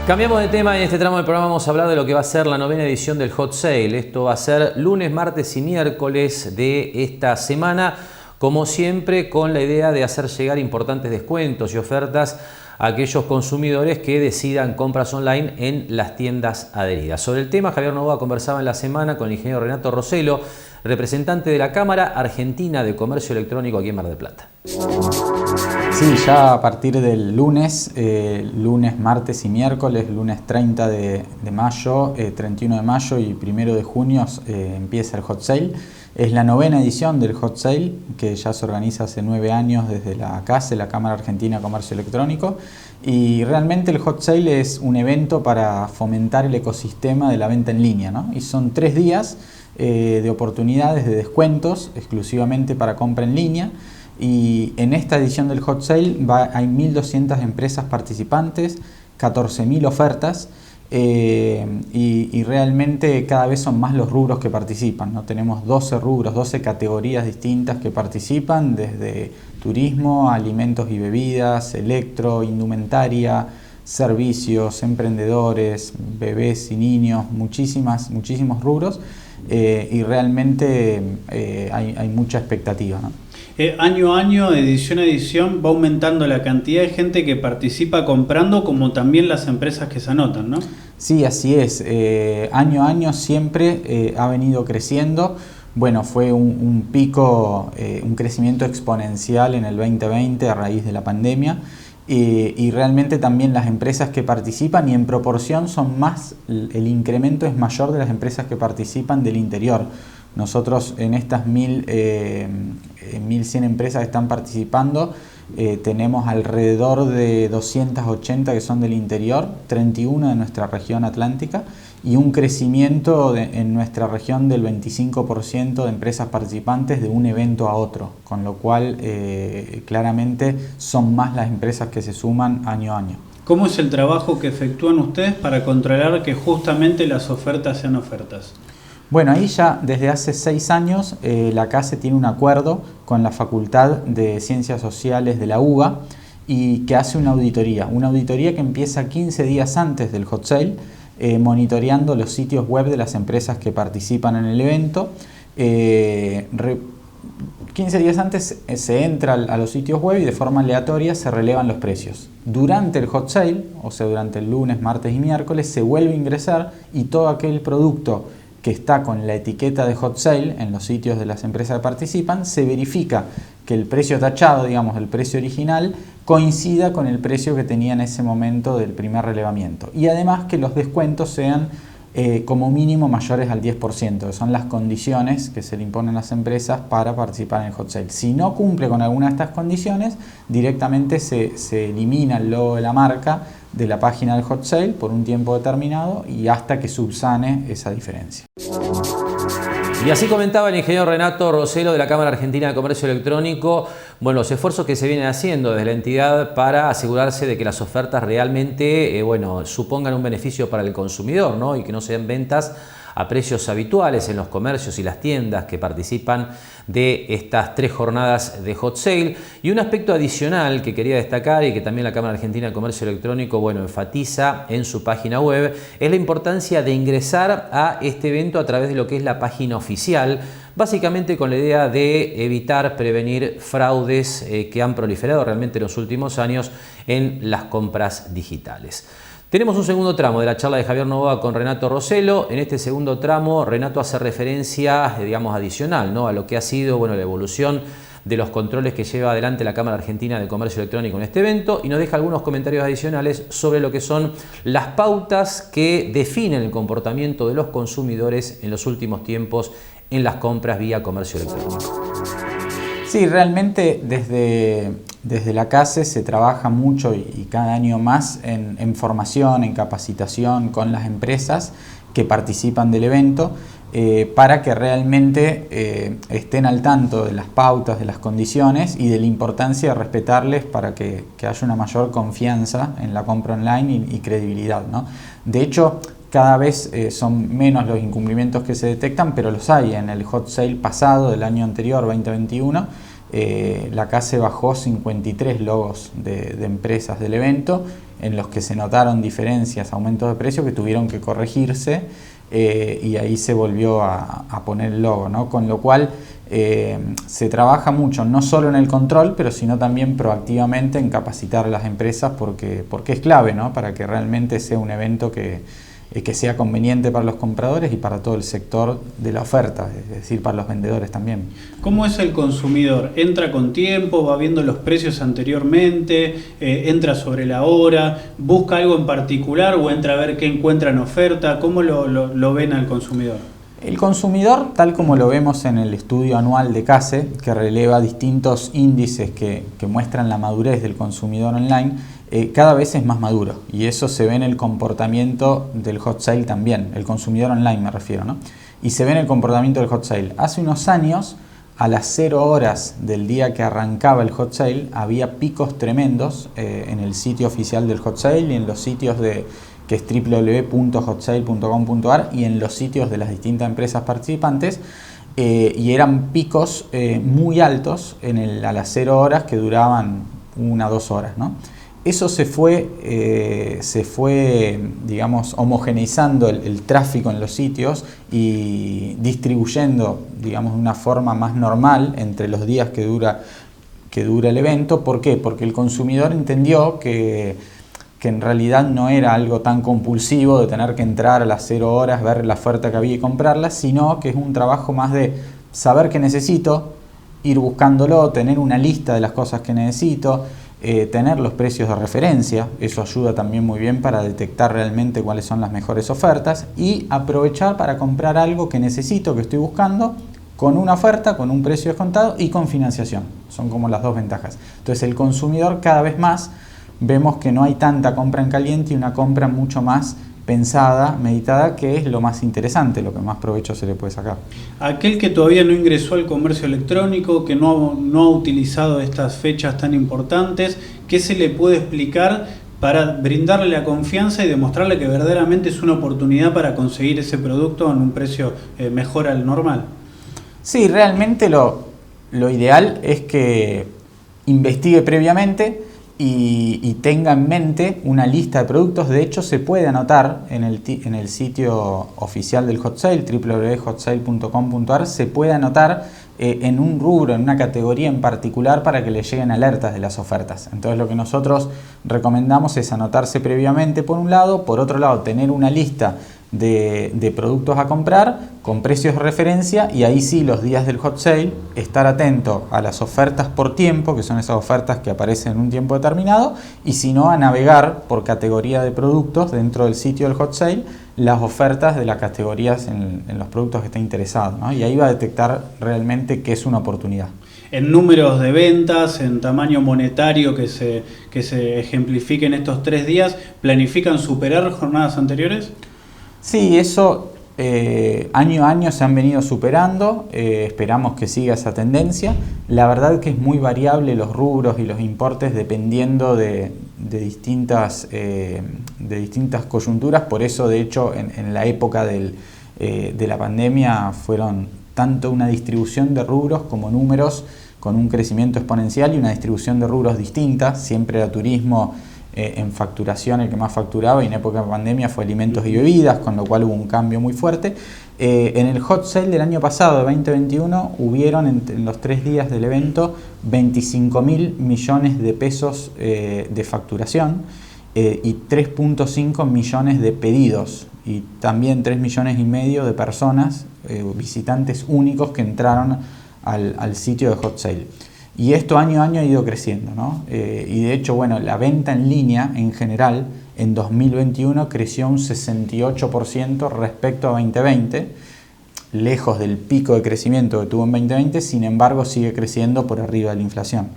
Cambiamos de tema y en este tramo del programa vamos a hablar de lo que va a ser la 9ª edición del Hot Sale. Esto va a ser lunes, martes y miércoles de esta semana, como siempre con la idea de hacer llegar importantes descuentos y ofertas a aquellos consumidores que decidan compras online en las tiendas adheridas. Sobre el tema, Javier Novoa conversaba en la semana con el ingeniero Renato Roselo, representante de la Cámara Argentina de Comercio Electrónico aquí en Mar del Plata. Sí, ya a partir del lunes, martes y miércoles, lunes 30 de mayo, 31 de mayo y 1 de junio empieza el Hot Sale. Es la 9ª edición del Hot Sale, que ya se organiza hace 9 años desde la CASE, la Cámara Argentina de Comercio Electrónico. Y realmente el Hot Sale es un evento para fomentar el ecosistema de la venta en línea, ¿no? Y son 3 días de oportunidades de descuentos exclusivamente para compra en línea. Y en esta edición del Hot Sale hay 1.200 empresas participantes, 14.000 ofertas y realmente cada vez son más los rubros que participan, ¿no? Tenemos 12 rubros, 12 categorías distintas que participan, desde turismo, alimentos y bebidas, electro, indumentaria, servicios, emprendedores, bebés y niños, muchísimos rubros y realmente hay mucha expectativa, ¿no? Año a año, edición a edición, va aumentando la cantidad de gente que participa comprando, como también las empresas que se anotan, ¿no? Sí, así es. Año a año siempre ha venido creciendo. Bueno, fue un pico, un crecimiento exponencial en el 2020 a raíz de la pandemia. Y realmente también las empresas que participan, y en proporción son más, el incremento es mayor de las empresas que participan del interior. Nosotros en estas 1.100 empresas que están participando tenemos alrededor de 280 que son del interior, 31 de nuestra región atlántica y un crecimiento en nuestra región del 25% de empresas participantes de un evento a otro, con lo cual claramente son más las empresas que se suman año a año. ¿Cómo es el trabajo que efectúan ustedes para controlar que justamente las ofertas sean ofertas? Bueno, ahí ya desde hace 6 años la CASE tiene un acuerdo con la Facultad de Ciencias Sociales de la UBA y que hace una auditoría que empieza 15 días antes del Hot Sale, monitoreando los sitios web de las empresas que participan en el evento. 15 días antes se entra a los sitios web y de forma aleatoria se relevan los precios. Durante el Hot Sale, o sea durante el lunes, martes y miércoles, se vuelve a ingresar y todo aquel producto que está con la etiqueta de Hot Sale en los sitios de las empresas que participan, se verifica que el precio tachado, digamos el precio original, coincida con el precio que tenía en ese momento del primer relevamiento. Y además que los descuentos sean como mínimo mayores al 10%, que son las condiciones que se le imponen a las empresas para participar en el Hot Sale. Si no cumple con alguna de estas condiciones, directamente se elimina el logo de la marca de la página del Hot Sale por un tiempo determinado y hasta que subsane esa diferencia. Y así comentaba el ingeniero Renato Roselo de la Cámara Argentina de Comercio Electrónico, bueno, los esfuerzos que se vienen haciendo desde la entidad para asegurarse de que las ofertas realmente supongan un beneficio para el consumidor, ¿no? Y que no sean ventas a precios habituales en los comercios y las tiendas que participan de estas 3 jornadas de Hot Sale. Y un aspecto adicional que quería destacar y que también la Cámara Argentina de Comercio Electrónico enfatiza en su página web es la importancia de ingresar a este evento a través de lo que es la página oficial, básicamente con la idea de evitar, prevenir fraudes que han proliferado realmente en los últimos años en las compras digitales. Tenemos un segundo tramo de la charla de Javier Novoa con Renato Roselo. En este segundo tramo, Renato hace referencia, adicional, ¿no?, a lo que ha sido, la evolución de los controles que lleva adelante la Cámara Argentina de Comercio Electrónico en este evento y nos deja algunos comentarios adicionales sobre lo que son las pautas que definen el comportamiento de los consumidores en los últimos tiempos en las compras vía comercio electrónico. Sí, realmente desde la CASE se trabaja mucho y cada año más en formación, en capacitación con las empresas que participan del evento para que realmente estén al tanto de las pautas, de las condiciones y de la importancia de respetarles para que haya una mayor confianza en la compra online y credibilidad, ¿no? De hecho, cada vez son menos los incumplimientos que se detectan, pero los hay. En el Hot Sale pasado del año anterior, 2021, la CACE bajó 53 logos de empresas del evento en los que se notaron diferencias, aumentos de precios que tuvieron que corregirse, y ahí se volvió a poner el logo, ¿no? Con lo cual se trabaja mucho, no solo en el control, pero sino también proactivamente en capacitar a las empresas porque es clave, ¿no? Para que realmente sea un evento que sea conveniente para los compradores y para todo el sector de la oferta, es decir, para los vendedores también. ¿Cómo es el consumidor? ¿Entra con tiempo? ¿Va viendo los precios anteriormente? ¿Entra sobre la hora? ¿Busca algo en particular o entra a ver qué encuentra en oferta? ¿Cómo lo ven al consumidor? El consumidor, tal como lo vemos en el estudio anual de CACE, que releva distintos índices que muestran la madurez del consumidor online, cada vez es más maduro, y eso se ve en el comportamiento del hot sale también, el consumidor online me refiero, ¿no? Y se ve en el comportamiento del hot sale. Hace unos años, a las 0 horas del día que arrancaba el hot sale, había picos tremendos en el sitio oficial del hot sale y en los sitios que es www.hotsale.com.ar, y en los sitios de las distintas empresas participantes, y eran picos muy altos a las 0 horas que duraban 1 o 2 horas, ¿no? Eso se fue, digamos, homogeneizando el tráfico en los sitios y distribuyendo, digamos, de una forma más normal entre los días que dura el evento. ¿Por qué? Porque el consumidor entendió que en realidad no era algo tan compulsivo de tener que entrar a las 0 horas, ver la oferta que había y comprarla, sino que es un trabajo más de saber qué necesito, ir buscándolo, tener una lista de las cosas que necesito, tener los precios de referencia. Eso ayuda también muy bien para detectar realmente cuáles son las mejores ofertas y aprovechar para comprar algo que necesito, que estoy buscando, con una oferta, con un precio descontado y con financiación. Son como las dos ventajas. Entonces el consumidor cada vez más vemos que no hay tanta compra en caliente y una compra mucho más pensada, meditada, que es lo más interesante, lo que más provecho se le puede sacar. Aquel que todavía no ingresó al comercio electrónico, que no ha utilizado estas fechas tan importantes, ¿qué se le puede explicar para brindarle la confianza y demostrarle que verdaderamente es una oportunidad para conseguir ese producto en un precio mejor al normal? Sí, realmente lo ideal es que investigue previamente y tenga en mente una lista de productos. De hecho, se puede anotar en el sitio oficial del hot sale, www.hotsale.com.ar, se puede anotar en un rubro, en una categoría en particular, para que le lleguen alertas de las ofertas. Entonces lo que nosotros recomendamos es anotarse previamente por un lado, por otro lado tener una lista de productos a comprar con precios de referencia, y ahí sí, los días del hot sale, estar atento a las ofertas por tiempo, que son esas ofertas que aparecen en un tiempo determinado, y si no, a navegar por categoría de productos dentro del sitio del hot sale, las ofertas de las categorías en los productos que esté interesado, ¿no? Y ahí va a detectar realmente que es una oportunidad. En números de ventas, en tamaño monetario que se ejemplifiquen estos 3 días, ¿planifican superar jornadas anteriores? Sí, eso año a año se han venido superando, esperamos que siga esa tendencia. La verdad que es muy variable los rubros y los importes dependiendo de distintas coyunturas. Por eso, de hecho, en la época de la pandemia fueron tanto una distribución de rubros como números con un crecimiento exponencial y una distribución de rubros distintas. Siempre era turismo en facturación el que más facturaba, y en época de pandemia fue alimentos y bebidas, con lo cual hubo un cambio muy fuerte. En el hot sale del año pasado, de 2021, hubieron en los 3 días del evento 25.000 millones de pesos de facturación y 3.5 millones de pedidos, y también 3,5 millones de personas, visitantes únicos que entraron al sitio de hot sale. Y esto año a año ha ido creciendo, ¿no? Y de hecho, bueno, la venta en línea en general en 2021 creció un 68% respecto a 2020, lejos del pico de crecimiento que tuvo en 2020, sin embargo sigue creciendo por arriba de la inflación.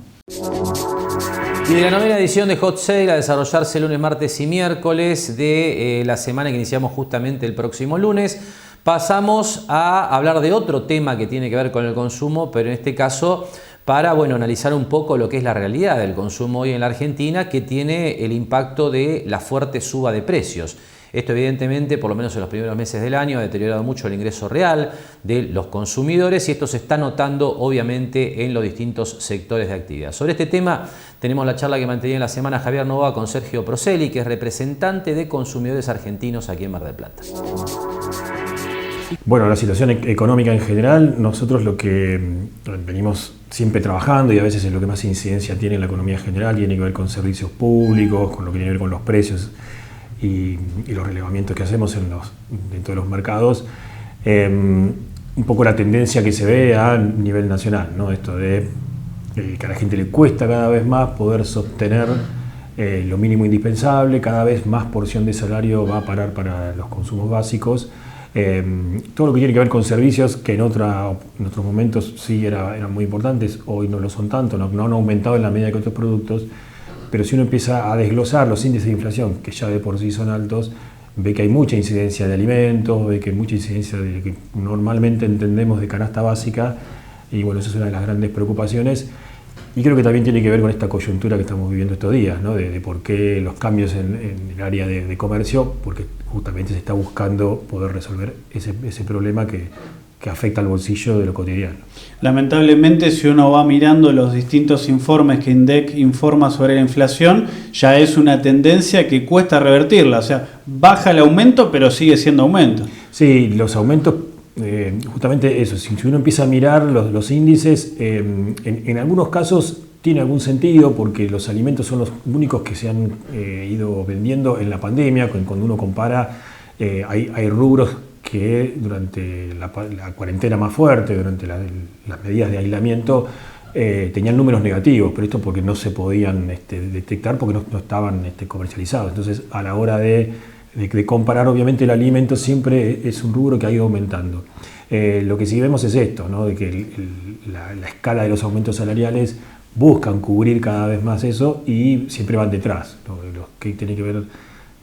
Y de la 9ª edición de Hot Sale, a desarrollarse lunes, martes y miércoles de la semana que iniciamos justamente el próximo lunes, pasamos a hablar de otro tema que tiene que ver con el consumo, pero en este caso para analizar un poco lo que es la realidad del consumo hoy en la Argentina, que tiene el impacto de la fuerte suba de precios. Esto evidentemente, por lo menos en los primeros meses del año, ha deteriorado mucho el ingreso real de los consumidores y esto se está notando obviamente en los distintos sectores de actividad. Sobre este tema tenemos la charla que mantenía en la semana Javier Novoa con Sergio Proselli, que es representante de consumidores argentinos aquí en Mar del Plata. Bueno, la situación económica en general, nosotros lo que venimos siempre trabajando y a veces es lo que más incidencia tiene en la economía general, tiene que ver con servicios públicos, con lo que tiene que ver con los precios y los relevamientos que hacemos dentro de los mercados. Un poco la tendencia que se ve a nivel nacional, ¿no? Esto de que a la gente le cuesta cada vez más poder sostener lo mínimo indispensable, cada vez más porción de salario va a parar para los consumos básicos. Todo lo que tiene que ver con servicios que en otros momentos sí eran muy importantes, hoy no lo son tanto, no han aumentado en la medida que otros productos, pero si uno empieza a desglosar los índices de inflación, que ya de por sí son altos, ve que hay mucha incidencia de alimentos, ve que hay mucha incidencia de lo que normalmente entendemos de canasta básica, y bueno, esa es una de las grandes preocupaciones. Y creo que también tiene que ver con esta coyuntura que estamos viviendo estos días, ¿no? de por qué los cambios en el área de comercio, porque justamente se está buscando poder resolver ese problema que afecta al bolsillo de lo cotidiano. Lamentablemente, si uno va mirando los distintos informes que INDEC informa sobre la inflación, ya es una tendencia que cuesta revertirla. O sea, baja el aumento, pero sigue siendo aumento. Sí, los aumentos, justamente eso, si uno empieza a mirar los índices, en algunos casos tiene algún sentido porque los alimentos son los únicos que se han ido vendiendo en la pandemia. Cuando uno compara, hay rubros que durante la cuarentena más fuerte, durante las medidas de aislamiento, tenían números negativos, pero esto porque no se podían detectar porque no estaban comercializados. Entonces, a la hora de comparar, obviamente el alimento siempre es un rubro que ha ido aumentando. Lo que sí vemos es esto, ¿no? De que la escala de los aumentos salariales buscan cubrir cada vez más eso y siempre van detrás, ¿no? Los que tienen que ver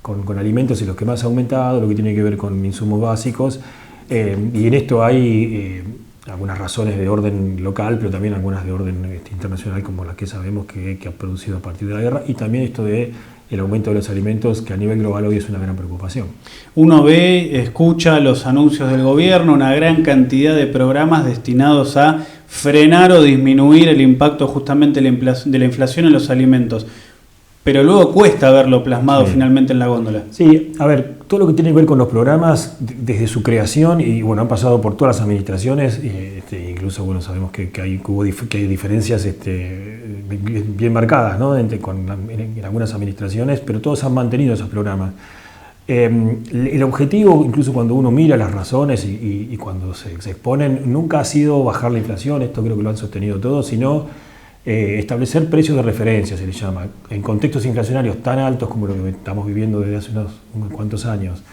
con alimentos es los que más ha aumentado, lo que tiene que ver con insumos básicos, y en esto hay algunas razones de orden local, pero también algunas de orden internacional, como las que sabemos que ha producido a partir de la guerra, y también esto de el aumento de los alimentos, que a nivel global hoy es una gran preocupación. Uno ve, escucha los anuncios del gobierno, una gran cantidad de programas destinados a frenar o disminuir el impacto justamente de la inflación en los alimentos. Pero luego cuesta verlo plasmado finalmente en la góndola. Sí, a ver, todo lo que tiene que ver con los programas, desde su creación, y bueno, han pasado por todas las administraciones, incluso bueno, sabemos que hay diferencias bien marcadas, ¿no? en algunas administraciones, pero todos han mantenido esos programas. El objetivo, incluso cuando uno mira las razones y cuando se exponen, nunca ha sido bajar la inflación, esto creo que lo han sostenido todos, sino establecer precios de referencia, se le llama, en contextos inflacionarios tan altos como lo que estamos viviendo desde hace unos cuantos años.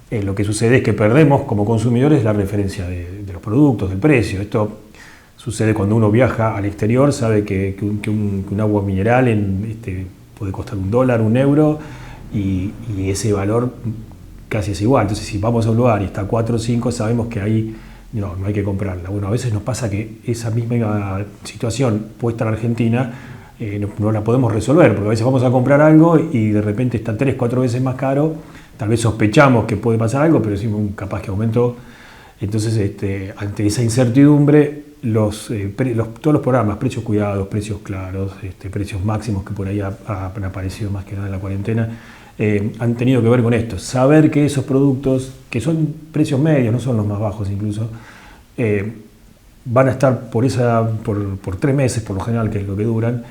Lo que sucede es que perdemos como consumidores la referencia de los productos, del precio. Esto sucede cuando uno viaja al exterior, sabe que un agua mineral puede costar $1, €1, y ese valor casi es igual. Entonces, si vamos a un lugar y está 4 o 5, sabemos que ahí no hay que comprarla. Bueno, a veces nos pasa que esa misma situación puesta en Argentina no la podemos resolver, porque a veces vamos a comprar algo y de repente está 3 o 4 veces más caro, tal vez sospechamos que puede pasar algo, pero decimos capaz que aumentó. Entonces, ante esa incertidumbre, todos los programas, precios cuidados, precios claros, precios máximos que por ahí han aparecido más que nada en la cuarentena, han tenido que ver con esto, saber que esos productos, que son precios medios, no son los más bajos incluso, van a estar por 3 meses por lo general, que es lo que duran,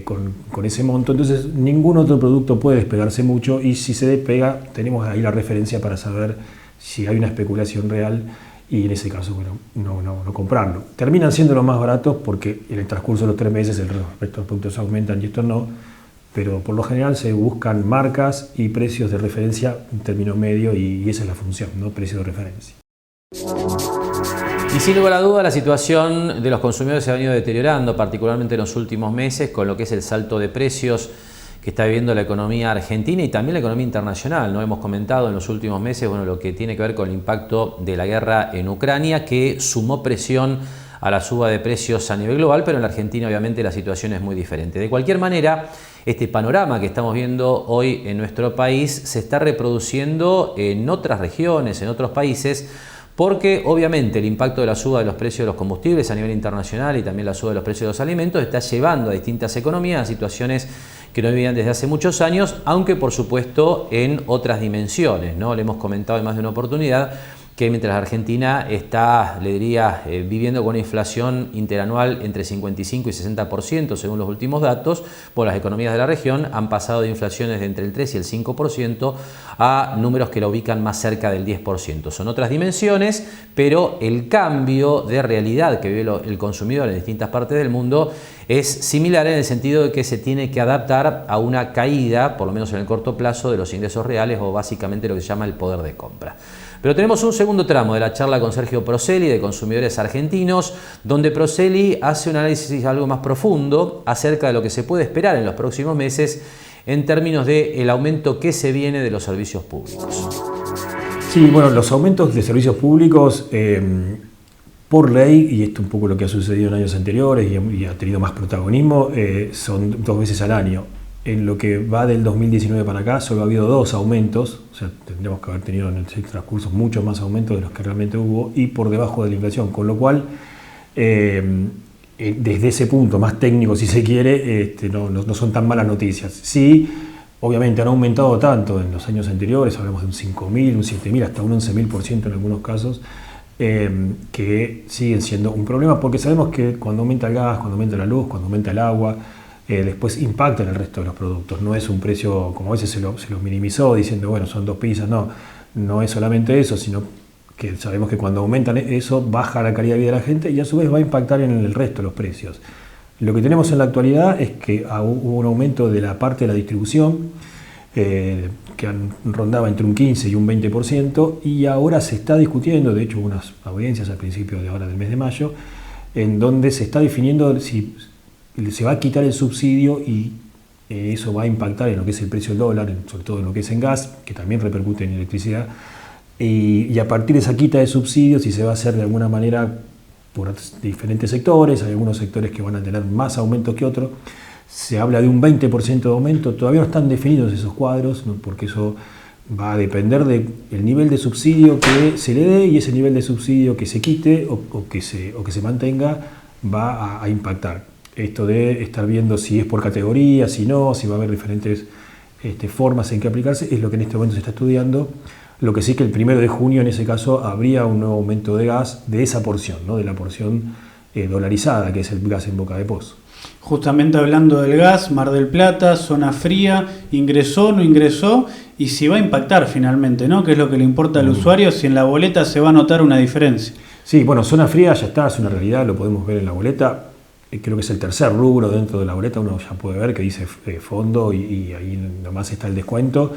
con ese monto. Entonces ningún otro producto puede despegarse mucho, y si se despega tenemos ahí la referencia para saber si hay una especulación real, y en ese caso, bueno, no comprarlo. Terminan siendo los más baratos porque en el transcurso de los 3 meses el resto de los productos aumentan y estos no, pero por lo general se buscan marcas y precios de referencia, un término medio, y esa es la función, ¿no? Precio de referencia. Y sin lugar a duda, la situación de los consumidores se ha venido deteriorando, particularmente en los últimos meses, con lo que es el salto de precios que está viviendo la economía argentina y también la economía internacional, ¿no? Hemos comentado en los últimos meses, bueno, lo que tiene que ver con el impacto de la guerra en Ucrania, que sumó presión a la suba de precios a nivel global, pero en la Argentina obviamente la situación es muy diferente. De cualquier manera, este panorama que estamos viendo hoy en nuestro país se está reproduciendo en otras regiones, en otros países, porque obviamente el impacto de la suba de los precios de los combustibles a nivel internacional y también la suba de los precios de los alimentos está llevando a distintas economías a situaciones que no vivían desde hace muchos años, aunque por supuesto en otras dimensiones, ¿no? Le hemos comentado en más de una oportunidad que mientras Argentina está, le diría, viviendo con una inflación interanual entre 55 y 60% según los últimos datos, pues las economías de la región han pasado de inflaciones de entre el 3 y el 5% a números que la ubican más cerca del 10%. Son otras dimensiones, pero el cambio de realidad que vive el consumidor en distintas partes del mundo es similar en el sentido de que se tiene que adaptar a una caída, por lo menos en el corto plazo, de los ingresos reales o básicamente lo que se llama el poder de compra. Pero tenemos un segundo tramo de la charla con Sergio Proselli de Consumidores Argentinos, donde Proselli hace un análisis algo más profundo acerca de lo que se puede esperar en los próximos meses en términos del aumento que se viene de los servicios públicos. Sí, bueno, los aumentos de servicios públicos por ley, y esto es un poco lo que ha sucedido en años anteriores y ha tenido más protagonismo, son 2 veces al año. En lo que va del 2019 para acá solo ha habido 2 aumentos, o sea, tendríamos que haber tenido en el transcurso muchos más aumentos de los que realmente hubo y por debajo de la inflación, con lo cual desde ese punto más técnico, si se quiere, no son tan malas noticias. Sí, obviamente han aumentado tanto en los años anteriores, hablamos de un 5.000, un 7.000, hasta un 11.000% en algunos casos, que siguen siendo un problema porque sabemos que cuando aumenta el gas, cuando aumenta la luz, cuando aumenta el agua, después impacta en el resto de los productos. No es un precio, como a veces se lo minimizó diciendo, bueno, son 2 pizzas. No es solamente eso, sino que sabemos que cuando aumentan eso, baja la calidad de vida de la gente y a su vez va a impactar en el resto de los precios. Lo que tenemos en la actualidad es que hubo un aumento de la parte de la distribución, que rondaba entre un 15 y un 20%, y ahora se está discutiendo, de hecho hubo unas audiencias al principio de ahora del mes de mayo, en donde se está definiendo si se va a quitar el subsidio y eso va a impactar en lo que es el precio del dólar, sobre todo en lo que es en gas, que también repercute en electricidad, y a partir de esa quita de subsidios, si se va a hacer de alguna manera por diferentes sectores, hay algunos sectores que van a tener más aumentos que otros, se habla de un 20% de aumento, todavía no están definidos esos cuadros, ¿no? Porque eso va a depender del nivel de subsidio que se le dé y ese nivel de subsidio que se quite o que se mantenga va a impactar. Esto de estar viendo si es por categoría, si no, si va a haber diferentes formas en que aplicarse, es lo que en este momento se está estudiando. Lo que sí que el 1 de junio en ese caso habría un nuevo aumento de gas de esa porción, ¿no? De la porción dolarizada, que es el gas en boca de pozo. Justamente hablando del gas, Mar del Plata, zona fría, ingresó, no ingresó, y si va a impactar finalmente, ¿no? Que es lo que le importa al usuario, si en la boleta se va a notar una diferencia. Sí, bueno, zona fría ya está, es una realidad, lo podemos ver en la boleta. Creo que es el tercer rubro dentro de la boleta, uno ya puede ver que dice fondo y ahí nomás está el descuento.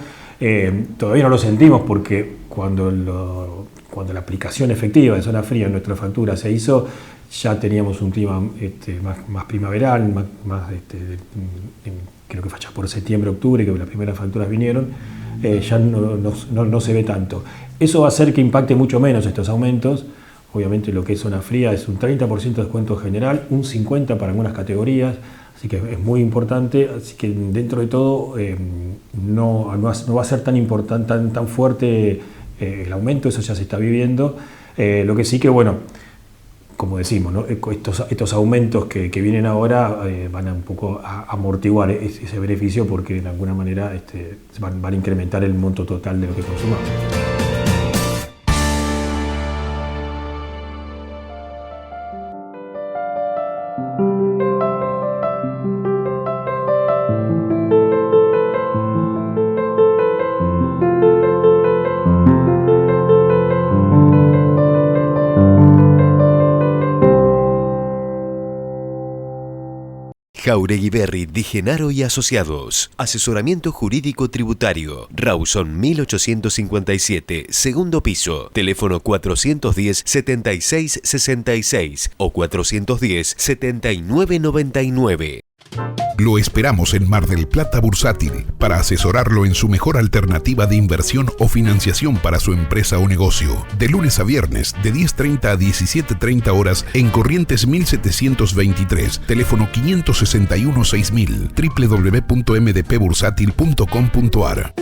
Todavía no lo sentimos porque cuando la aplicación efectiva de zona fría en nuestra factura se hizo, ya teníamos un clima más primaveral, creo que fue ya por septiembre, octubre, que las primeras facturas vinieron, ya no se ve tanto. Eso va a hacer que impacte mucho menos estos aumentos. Obviamente lo que es zona fría es un 30% de descuento general, un 50% para algunas categorías, así que es muy importante, así que dentro de todo no va a ser tan importante, tan fuerte el aumento, eso ya se está viviendo. Lo que sí que, bueno, como decimos, ¿no? Estos aumentos que vienen ahora van a un poco a amortiguar ese beneficio porque de alguna manera van a incrementar el monto total de lo que consumamos. Jáuregui Berry, Di Genaro y Asociados. Asesoramiento jurídico tributario. Rawson 1857, segundo piso. Teléfono 410-7666 o 410-7999. Lo esperamos en Mar del Plata Bursátil para asesorarlo en su mejor alternativa de inversión o financiación para su empresa o negocio. De lunes a viernes, de 10:30 a 17:30 horas en Corrientes 1723, teléfono 561-6000, www.mdpbursátil.com.ar.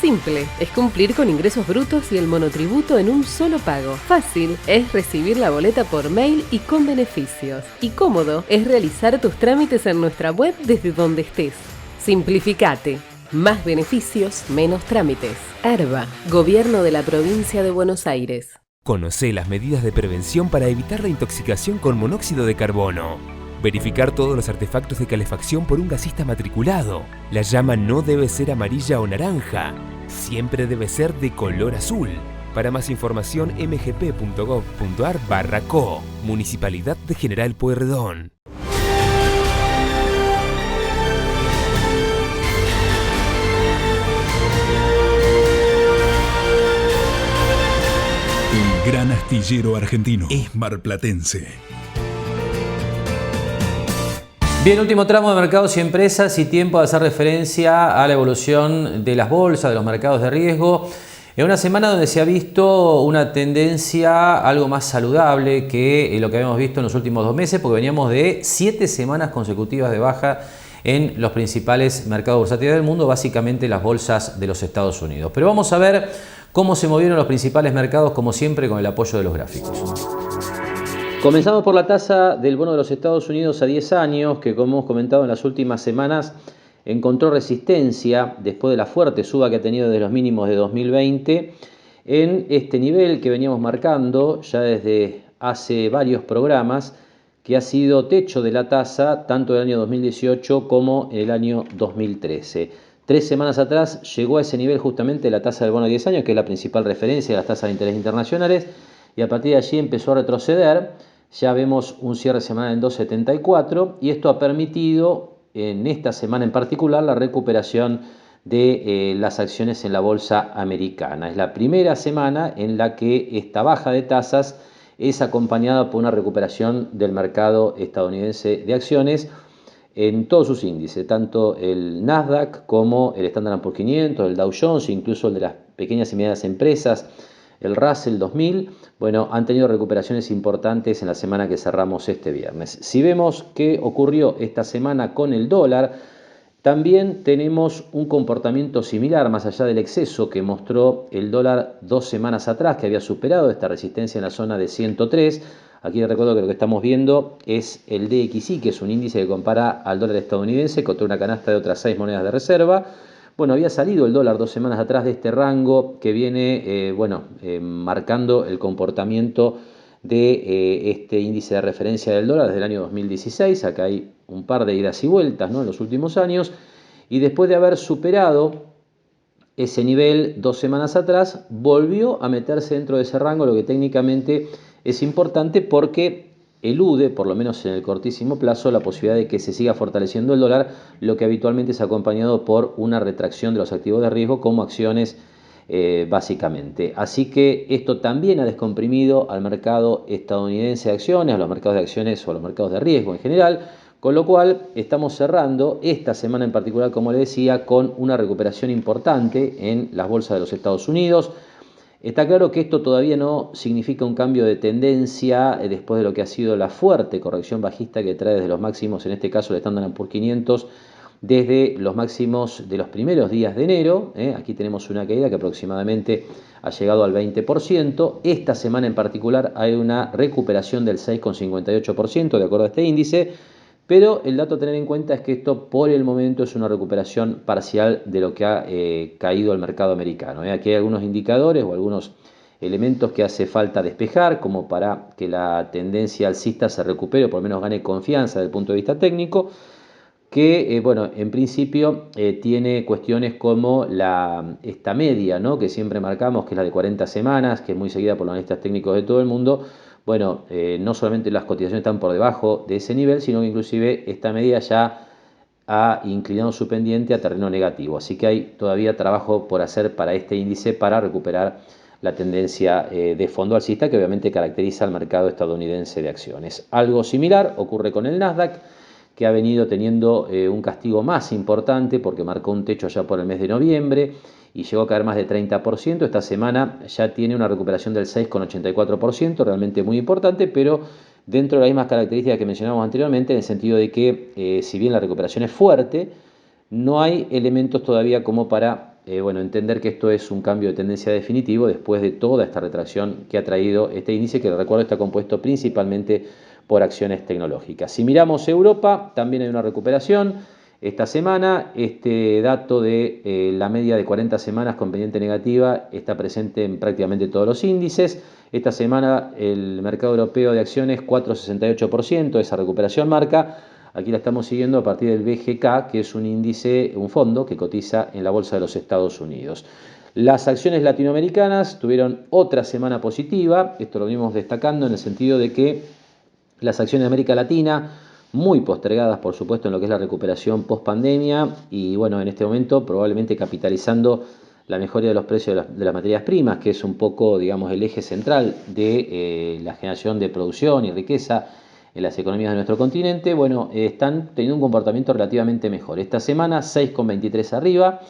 Simple es cumplir con ingresos brutos y el monotributo en un solo pago. Fácil es recibir la boleta por mail y con beneficios. Y cómodo es realizar tus trámites en nuestra web desde donde estés. Simplificate. Más beneficios, menos trámites. ARBA, Gobierno de la Provincia de Buenos Aires. Conocé las medidas de prevención para evitar la intoxicación con monóxido de carbono. Verificar todos los artefactos de calefacción por un gasista matriculado. La llama no debe ser amarilla o naranja. Siempre debe ser de color azul. Para más información, mgp.gov.ar/co. Municipalidad de General Pueyrredón. El gran astillero argentino es marplatense. Bien, último tramo de mercados y empresas y tiempo de hacer referencia a la evolución de las bolsas, de los mercados de riesgo. En una semana donde se ha visto una tendencia algo más saludable que lo que habíamos visto en los últimos 2 meses, porque veníamos de 7 semanas consecutivas de baja en los principales mercados bursátiles del mundo, básicamente las bolsas de los Estados Unidos. Pero vamos a ver cómo se movieron los principales mercados, como siempre, con el apoyo de los gráficos. Comenzamos por la tasa del bono de los Estados Unidos a 10 años, que como hemos comentado en las últimas semanas encontró resistencia después de la fuerte suba que ha tenido desde los mínimos de 2020 en este nivel que veníamos marcando ya desde hace varios programas, que ha sido techo de la tasa tanto del año 2018 como en el año 2013. 3 semanas atrás llegó a ese nivel justamente la tasa del bono de 10 años, que es la principal referencia de las tasas de interés internacionales, y a partir de allí empezó a retroceder. Ya vemos un cierre semanal en 2.74 y esto ha permitido en esta semana en particular la recuperación de las acciones en la bolsa americana. Es la primera semana en la que esta baja de tasas es acompañada por una recuperación del mercado estadounidense de acciones en todos sus índices, tanto el Nasdaq como el Standard & Poor's 500, el Dow Jones, incluso el de las pequeñas y medianas empresas, el Russell 2000, bueno, han tenido recuperaciones importantes en la semana que cerramos este viernes. Si vemos qué ocurrió esta semana con el dólar, también tenemos un comportamiento similar, más allá del exceso que mostró el dólar 2 semanas atrás, que había superado esta resistencia en la zona de 103. Aquí les recuerdo que lo que estamos viendo es el DXY, que es un índice que compara al dólar estadounidense contra una canasta de otras 6 monedas de reserva. Bueno, había salido el dólar 2 semanas atrás de este rango que viene marcando el comportamiento de este índice de referencia del dólar desde el año 2016. Acá hay un par de idas y vueltas, ¿no?, en los últimos años. Y después de haber superado ese nivel 2 semanas atrás, volvió a meterse dentro de ese rango, lo que técnicamente es importante porque elude, por lo menos en el cortísimo plazo, la posibilidad de que se siga fortaleciendo el dólar, lo que habitualmente es acompañado por una retracción de los activos de riesgo como acciones básicamente. Así que esto también ha descomprimido al mercado estadounidense de acciones, a los mercados de acciones o a los mercados de riesgo en general, con lo cual estamos cerrando esta semana en particular, como les decía, con una recuperación importante en las bolsas de los Estados Unidos. Está claro que esto todavía no significa un cambio de tendencia después de lo que ha sido la fuerte corrección bajista que trae desde los máximos, en este caso el Standard & Poor's 500, desde los máximos de los primeros días de enero. Aquí tenemos una caída que aproximadamente ha llegado al 20%. Esta semana en particular hay una recuperación del 6,58% de acuerdo a este índice, pero el dato a tener en cuenta es que esto por el momento es una recuperación parcial de lo que ha caído el mercado americano. Aquí hay algunos indicadores o algunos elementos que hace falta despejar como para que la tendencia alcista se recupere o por lo menos gane confianza desde el punto de vista técnico. que bueno, en principio tiene cuestiones como esta media, ¿no?, que siempre marcamos, que es la de 40 semanas, que es muy seguida por los analistas técnicos de todo el mundo. Bueno, no solamente las cotizaciones están por debajo de ese nivel, sino que inclusive esta media ya ha inclinado su pendiente a terreno negativo. Así que hay todavía trabajo por hacer para este índice para recuperar la tendencia de fondo alcista que obviamente caracteriza al mercado estadounidense de acciones. Algo similar ocurre con el Nasdaq, que ha venido teniendo un castigo más importante porque marcó un techo ya por el mes de noviembre y llegó a caer más de 30%. Esta semana ya tiene una recuperación del 6,84%, realmente muy importante, pero dentro de las mismas características que mencionamos anteriormente, en el sentido de que si bien la recuperación es fuerte, no hay elementos todavía como para bueno, entender que esto es un cambio de tendencia definitivo después de toda esta retracción que ha traído este índice, que recuerdo está compuesto principalmente por acciones tecnológicas. Si miramos Europa, también hay una recuperación. Esta semana, este dato de la media de 40 semanas con pendiente negativa está presente en prácticamente todos los índices. Esta semana el mercado europeo de acciones 4,68%, esa recuperación marca. Aquí la estamos siguiendo a partir del BGK, que es un índice, un fondo que cotiza en la bolsa de los Estados Unidos. Las acciones latinoamericanas tuvieron otra semana positiva, esto lo venimos destacando en el sentido de que las acciones de América Latina, muy postergadas por supuesto en lo que es la recuperación post pandemia y bueno, en este momento probablemente capitalizando la mejoría de los precios de las materias primas, que es un poco, digamos, el eje central de la generación de producción y riqueza en las economías de nuestro continente, bueno, están teniendo un comportamiento relativamente mejor. Esta semana 6,23 arriba.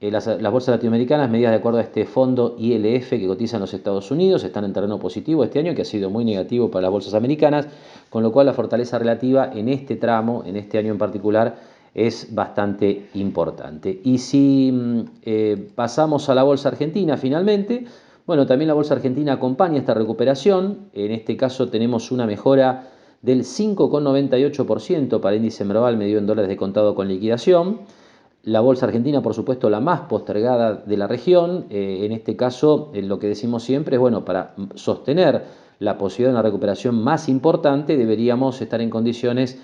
Las bolsas latinoamericanas, medidas de acuerdo a este fondo ILF que cotiza en los Estados Unidos, están en terreno positivo este año, que ha sido muy negativo para las bolsas americanas, con lo cual la fortaleza relativa en este tramo, en este año en particular, es bastante importante. Y si pasamos a la bolsa argentina finalmente, bueno, también la bolsa argentina acompaña esta recuperación. En este caso tenemos una mejora del 5,98% para el índice Merval medido en dólares de contado con liquidación. La bolsa argentina, por supuesto, la más postergada de la región. En este caso, lo que decimos siempre es, bueno, para sostener la posibilidad de una recuperación más importante, deberíamos estar en condiciones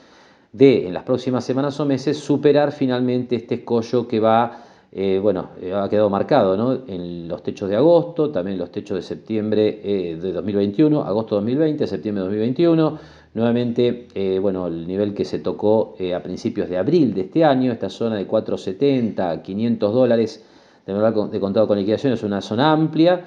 de, en las próximas semanas o meses, superar finalmente este escollo que va, ha quedado marcado, ¿no?, en los techos de agosto, también los techos de septiembre de 2021, agosto 2020, septiembre de 2021, nuevamente, el nivel que se tocó a principios de abril de este año, esta zona de 470 a 500 dólares de contado con liquidación, es una zona amplia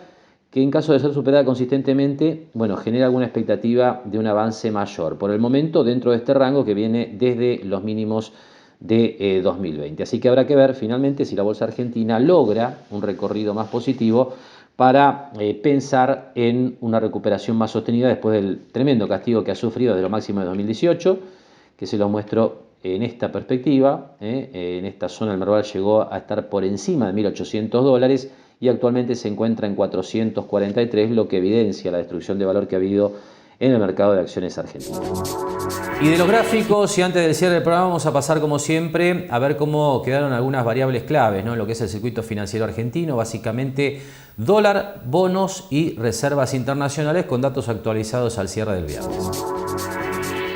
que en caso de ser superada consistentemente, genera alguna expectativa de un avance mayor. Por el momento, dentro de este rango que viene desde los mínimos de 2020. Así que habrá que ver finalmente si la bolsa argentina logra un recorrido más positivo para pensar en una recuperación más sostenida después del tremendo castigo que ha sufrido desde lo máximo de 2018, que se lo muestro en esta perspectiva. En esta zona el Merval llegó a estar por encima de 1.800 dólares y actualmente se encuentra en 443, lo que evidencia la destrucción de valor que ha habido en el mercado de acciones argentino. Y de los gráficos, y antes del cierre del programa, vamos a pasar como siempre a ver cómo quedaron algunas variables claves, ¿no?, en lo que es el circuito financiero argentino, básicamente dólar, bonos y reservas internacionales con datos actualizados al cierre del viernes.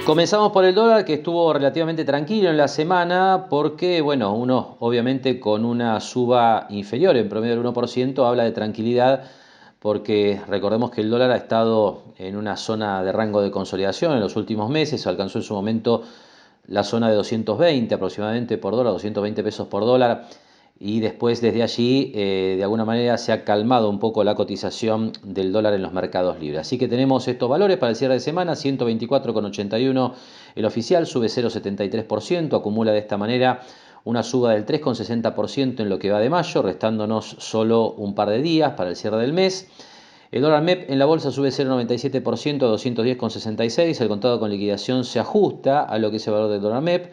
Comenzamos por el dólar, que estuvo relativamente tranquilo en la semana porque, uno obviamente con una suba inferior en promedio del 1% habla de tranquilidad, porque recordemos que el dólar ha estado en una zona de rango de consolidación en los últimos meses, alcanzó en su momento la zona de 220 aproximadamente por dólar, 220 pesos por dólar, y después desde allí de alguna manera se ha calmado un poco la cotización del dólar en los mercados libres. Así que tenemos estos valores para el cierre de semana: 124,81 el oficial, sube 0,73%, acumula de esta manera una suba del 3,60% en lo que va de mayo, restándonos solo un par de días para el cierre del mes. El dólar MEP en la bolsa sube 0,97% a 210,66. El contado con liquidación se ajusta a lo que es el valor del dólar MEP.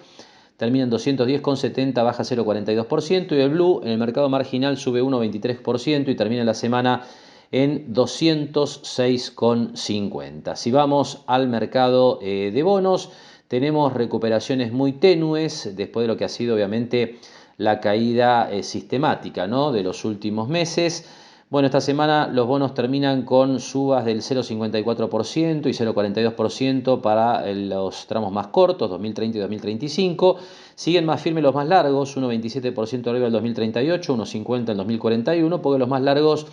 Termina en 210,70, baja 0,42%. Y el Blue en el mercado marginal sube 1,23% y termina la semana en 206,50. Si vamos al mercado de bonos, tenemos recuperaciones muy tenues después de lo que ha sido obviamente la caída sistemática, ¿no?, de los últimos meses. Bueno, esta semana los bonos terminan con subas del 0,54% y 0,42% para los tramos más cortos, 2030 y 2035. Siguen más firmes los más largos, 1,27% arriba del 2038, 1,50% en 2041, porque los más largos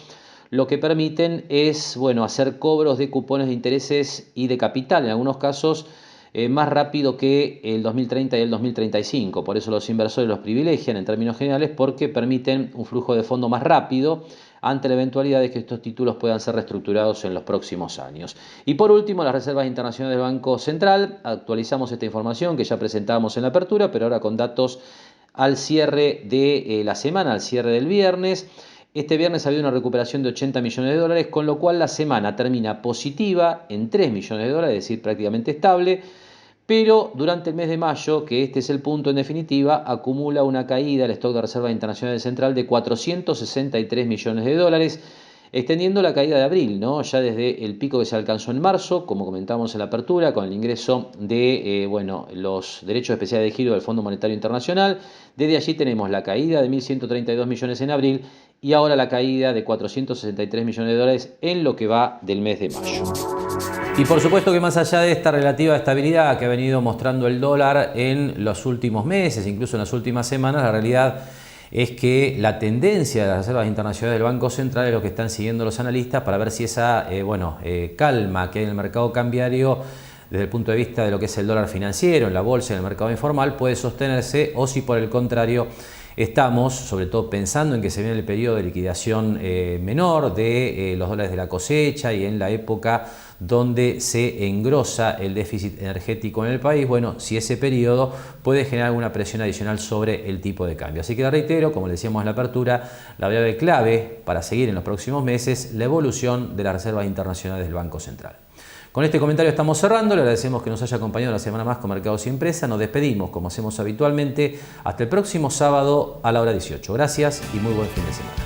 lo que permiten es, bueno, hacer cobros de cupones de intereses y de capital, en algunos casos más rápido que el 2030 y el 2035. Por eso los inversores los privilegian en términos generales, porque permiten un flujo de fondo más rápido ante la eventualidad de que estos títulos puedan ser reestructurados en los próximos años. Y por último, las reservas internacionales del Banco Central. Actualizamos esta información que ya presentábamos en la apertura, pero ahora con datos al cierre de la semana, al cierre del viernes. Este viernes ha habido una recuperación de 80 millones de dólares, con lo cual la semana termina positiva en 3 millones de dólares, es decir, prácticamente estable. Pero durante el mes de mayo, que este es el punto en definitiva, acumula una caída el stock de reservas internacionales central de 463 millones de dólares, extendiendo la caída de abril, ¿no? Ya desde el pico que se alcanzó en marzo, como comentamos en la apertura, con el ingreso de los derechos especiales de giro del Fondo Monetario Internacional. Desde allí tenemos la caída de 1.132 millones en abril y ahora la caída de 463 millones de dólares en lo que va del mes de mayo. Y por supuesto que más allá de esta relativa estabilidad que ha venido mostrando el dólar en los últimos meses, incluso en las últimas semanas, la realidad es que la tendencia de las reservas internacionales del Banco Central es lo que están siguiendo los analistas para ver si esa calma que hay en el mercado cambiario desde el punto de vista de lo que es el dólar financiero, en la bolsa, en el mercado informal, puede sostenerse, o si por el contrario estamos, sobre todo pensando en que se viene el periodo de liquidación menor de los dólares de la cosecha y en la época donde se engrosa el déficit energético en el país, bueno, si ese periodo puede generar alguna presión adicional sobre el tipo de cambio. Así que le reitero, como le decíamos en la apertura, la variable clave para seguir en los próximos meses, la evolución de las reservas internacionales del Banco Central. Con este comentario estamos cerrando, le agradecemos que nos haya acompañado una semana más con Mercados y Empresa. Nos despedimos, como hacemos habitualmente, hasta el próximo sábado a la hora 18. Gracias y muy buen fin de semana.